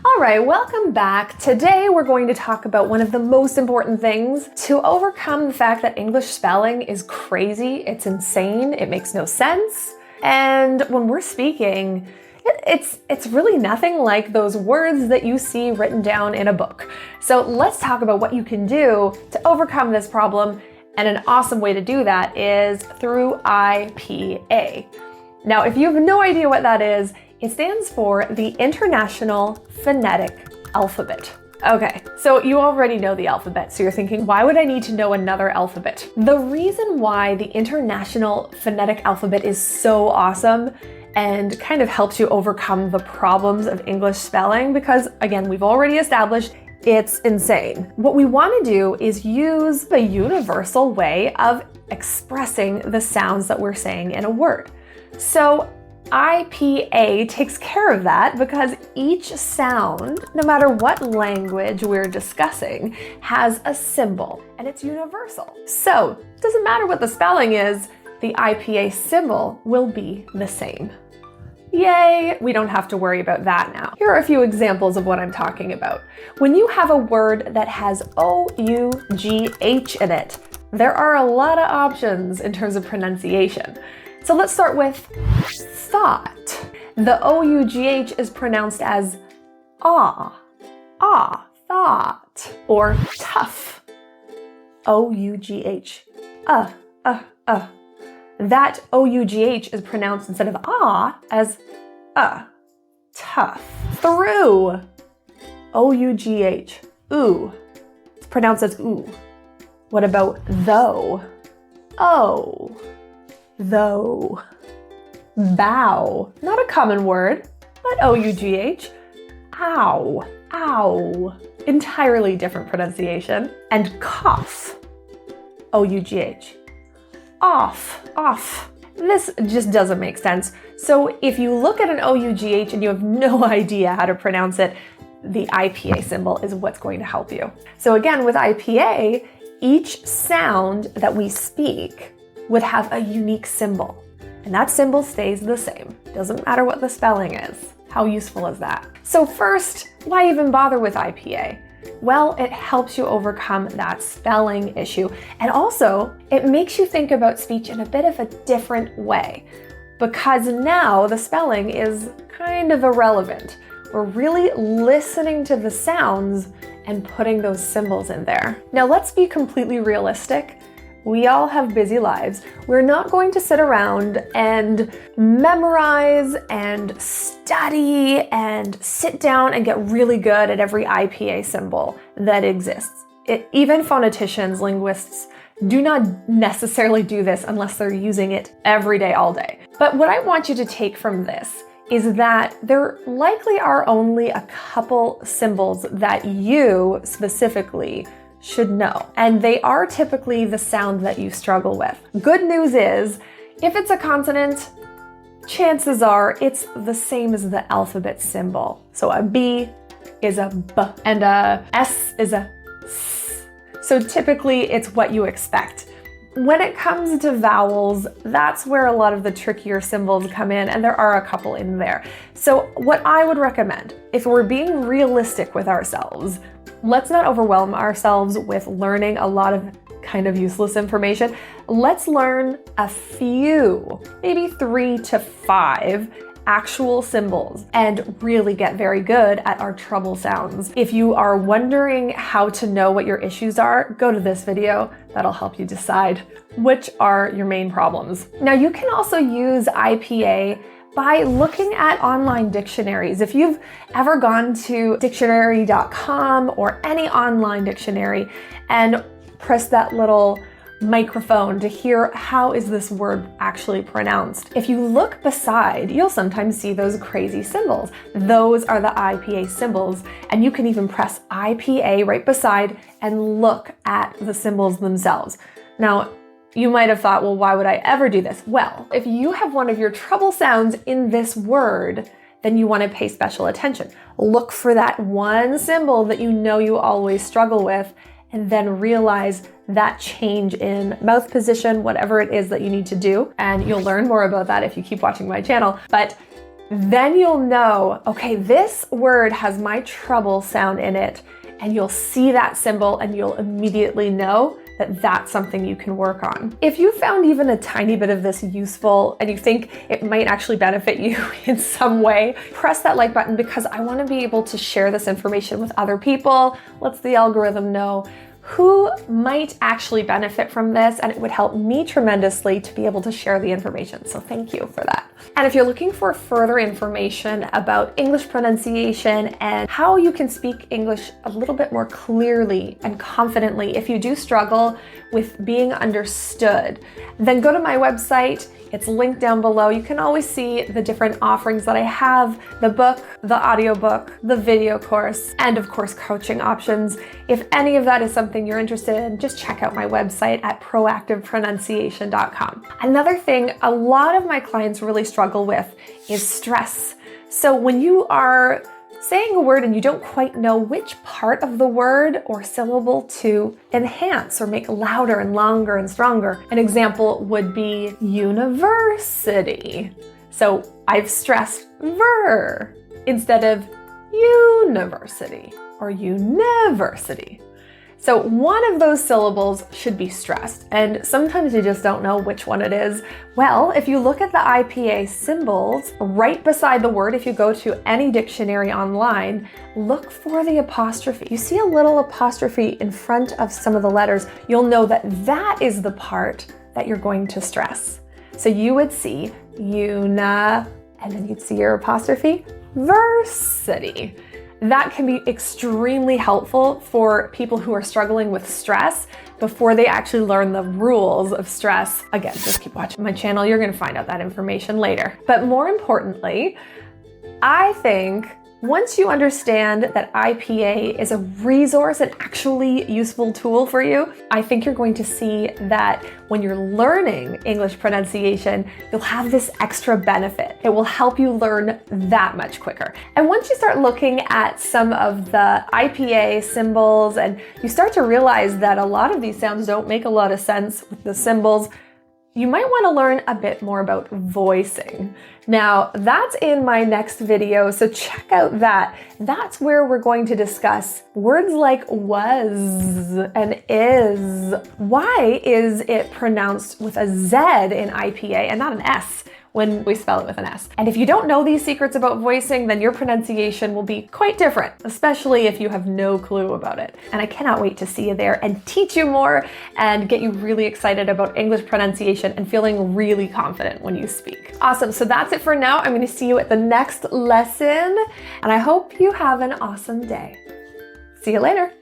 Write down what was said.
All right, welcome back. Today we're going to talk about one of the most important things to overcome the fact that English spelling is crazy, it's insane, it makes no sense. And when we're speaking, it's really nothing like those words that you see written down in a book. So let's talk about what you can do to overcome this problem. And an awesome way to do that is through IPA. Now, if you have no idea what that is, it stands for the International Phonetic Alphabet. Okay, so you already know the alphabet, so you're thinking, why would I need to know another alphabet? The reason why the International Phonetic Alphabet is so awesome and kind of helps you overcome the problems of English spelling, because again, we've already established it's insane. What we want to do is use a universal way of expressing the sounds that we're saying in a word. So IPA takes care of that because each sound, no matter what language we're discussing, has a symbol and it's universal. So it doesn't matter what the spelling is, the IPA symbol will be the same. Yay, we don't have to worry about that now. Here are a few examples of what I'm talking about. When you have a word that has OUGH in it, there are a lot of options in terms of pronunciation. So let's start with thought. The OUGH is pronounced as thought. Or tough, OUGH, That OUGH is pronounced instead of as tough. Through, OUGH, ooh. It's pronounced as ooh. What about though? Oh, though. Bow, not a common word, but OUGH. Ow. Entirely different pronunciation. And cough, OUGH. Off. This just doesn't make sense. So if you look at an OUGH and you have no idea how to pronounce it, the IPA symbol is what's going to help you. So again, with IPA, each sound that we speak would have a unique symbol. And that symbol stays the same. Doesn't matter what the spelling is. How useful is that? So first, why even bother with IPA? Well, it helps you overcome that spelling issue. And also, it makes you think about speech in a bit of a different way, because now the spelling is kind of irrelevant. We're really listening to the sounds and putting those symbols in there. Now, let's be completely realistic. We all have busy lives. We're not going to sit around and memorize and study and sit down and get really good at every IPA symbol that exists. Even phoneticians, linguists, do not necessarily do this unless they're using it every day, all day. But what I want you to take from this is that there likely are only a couple symbols that you specifically should know. And they are typically the sound that you struggle with. Good news is, if it's a consonant, chances are it's the same as the alphabet symbol. So a B is a B and a S is a S. So typically it's what you expect. When it comes to vowels, that's where a lot of the trickier symbols come in, and there are a couple in there. So what I would recommend, if we're being realistic with ourselves, let's not overwhelm ourselves with learning a lot of kind of useless information. Let's learn a few, maybe 3 to 5 actual symbols and really get very good at our trouble sounds. If you are wondering how to know what your issues are, go to this video. That'll help you decide which are your main problems. Now, you can also use IPA by looking at online dictionaries. If you've ever gone to dictionary.com or any online dictionary and press that little microphone to hear how is this word actually pronounced, if you look beside, you'll sometimes see those crazy symbols. Those are the IPA symbols, and you can even press IPA right beside and look at the symbols themselves. Now, you might have thought, well, why would I ever do this? Well, if you have one of your trouble sounds in this word, then you want to pay special attention. Look for that one symbol that you know you always struggle with, and then realize that change in mouth position, whatever it is that you need to do. And you'll learn more about that if you keep watching my channel. But then you'll know, okay, this word has my trouble sound in it, and you'll see that symbol and you'll immediately know that that's something you can work on. If you found even a tiny bit of this useful and you think it might actually benefit you in some way, press that like button, because I want to be able to share this information with other people. Lets the algorithm know who might actually benefit from this, and it would help me tremendously to be able to share the information. So thank you for that. And if you're looking for further information about English pronunciation and how you can speak English a little bit more clearly and confidently if you do struggle with being understood, then go to my website. It's linked down below. You can always see the different offerings that I have: the book, the audiobook, the video course, and of course, coaching options. If any of that is something you're interested in, just check out my website at proactivepronunciation.com. Another thing a lot of my clients really struggle with is stress. So when you are saying a word and you don't quite know which part of the word or syllable to enhance or make louder and longer and stronger. An example would be university. So I've stressed ver instead of university or university. So one of those syllables should be stressed, and sometimes you just don't know which one it is. Well, if you look at the IPA symbols right beside the word, if you go to any dictionary online, look for the apostrophe. You see a little apostrophe in front of some of the letters, you'll know that that is the part that you're going to stress. So you would see una, and then you'd see your apostrophe, versity. That can be extremely helpful for people who are struggling with stress before they actually learn the rules of stress. Again, just keep watching my channel. You're going to find out that information later. But more importantly, I think once you understand that IPA is a resource, an actually useful tool for you, I think you're going to see that when you're learning English pronunciation, you'll have this extra benefit. It will help you learn that much quicker. And once you start looking at some of the IPA symbols and you start to realize that a lot of these sounds don't make a lot of sense with the symbols, you might want to learn a bit more about voicing. Now, that's in my next video, so check out that. That's where we're going to discuss words like was and is. Why is it pronounced with a Z in IPA and not an S when we spell it with an S? And if you don't know these secrets about voicing, then your pronunciation will be quite different, especially if you have no clue about it. And I cannot wait to see you there and teach you more and get you really excited about English pronunciation and feeling really confident when you speak. Awesome, so that's it for now. I'm going to see you at the next lesson, and I hope you have an awesome day. See you later.